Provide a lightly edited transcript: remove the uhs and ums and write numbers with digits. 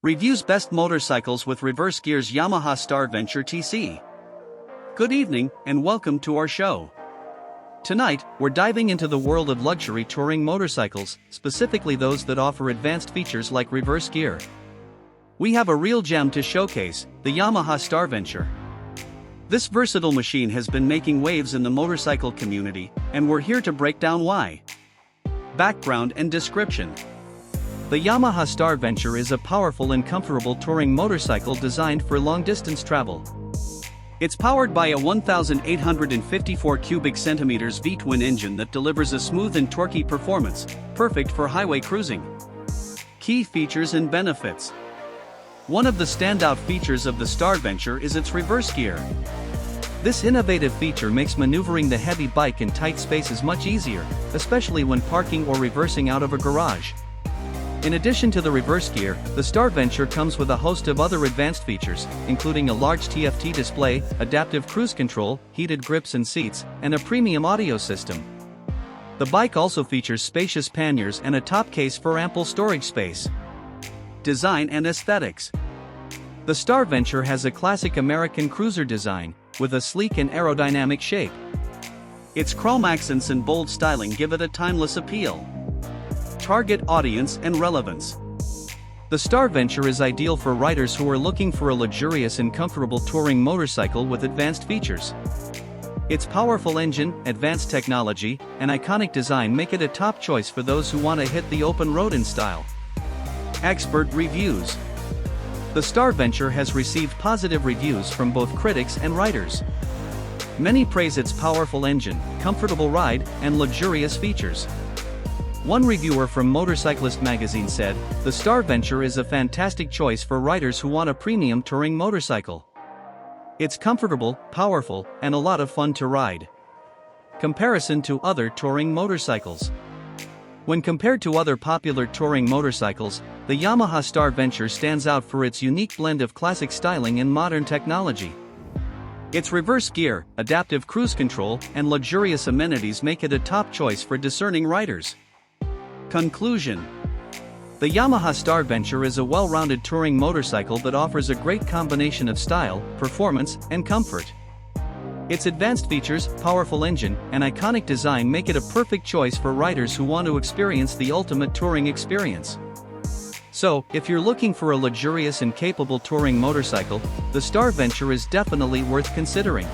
Reviews best motorcycles with reverse gears. Yamaha Star Venture TC. Good evening, and welcome to our show. Tonight, we're diving into the world of luxury touring motorcycles, specifically those that offer advanced features like reverse gear. We have a real gem to showcase, the Yamaha Star Venture. This versatile machine has been making waves in the motorcycle community, and we're here to break down why. Background and description. The Yamaha Star Venture is a powerful and comfortable touring motorcycle designed for long-distance travel. It's powered by a 1,854 cubic centimeters V-twin engine that delivers a smooth and torquey performance, perfect for highway cruising. Key features and benefits. One of the standout features of the Star Venture is its reverse gear. This innovative feature makes maneuvering the heavy bike in tight spaces much easier, especially when parking or reversing out of a garage. In addition to the reverse gear, the Star Venture comes with a host of other advanced features, including a large TFT display, adaptive cruise control, heated grips and seats, and a premium audio system. The bike also features spacious panniers and a top case for ample storage space. Design and aesthetics. The Star Venture has a classic American cruiser design, with a sleek and aerodynamic shape. Its chrome accents and bold styling give it a timeless appeal. Target audience and relevance. The Star Venture is ideal for riders who are looking for a luxurious and comfortable touring motorcycle with advanced features. Its powerful engine, advanced technology, and iconic design make it a top choice for those who want to hit the open road in style. Expert reviews. The Star Venture has received positive reviews from both critics and riders. Many praise its powerful engine, comfortable ride, and luxurious features. One reviewer from Motorcyclist magazine said, "The Star Venture is a fantastic choice for riders who want a premium touring motorcycle. It's comfortable, powerful, and a lot of fun to ride." Comparison to other touring motorcycles. When compared to other popular touring motorcycles, the Yamaha Star Venture stands out for its unique blend of classic styling and modern technology. Its reverse gear, adaptive cruise control, and luxurious amenities make it a top choice for discerning riders. Conclusion. The Yamaha Star Venture is a well-rounded touring motorcycle that offers a great combination of style, performance, and comfort. Its advanced features, powerful engine, and iconic design make it a perfect choice for riders who want to experience the ultimate touring experience. So, if you're looking for a luxurious and capable touring motorcycle, the Star Venture is definitely worth considering.